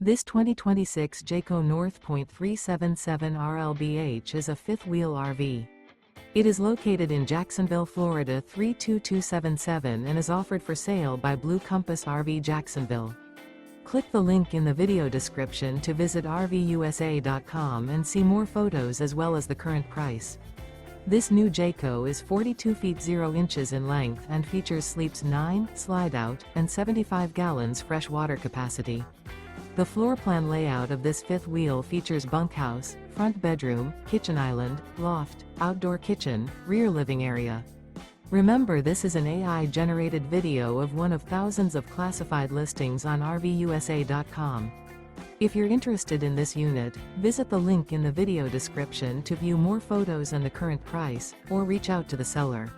This 2026 Jayco North Point 377 RLBH is a fifth-wheel RV. It is located in Jacksonville, Florida 32277 and is offered for sale by Blue Compass RV Jacksonville. Click the link in the video description to visit RVUSA.com and see more photos as well as the current price. This new Jayco is 42 feet 0 inches in length and features sleeps 9, slide-out, and 75 gallons fresh water capacity. The floor plan layout of this fifth wheel features bunkhouse, front bedroom, kitchen island, loft, outdoor kitchen, rear living area. Remember, this is an AI-generated video of one of thousands of classified listings on RVUSA.com. If you're interested in this unit, visit the link in the video description to view more photos and the current price, or reach out to the seller.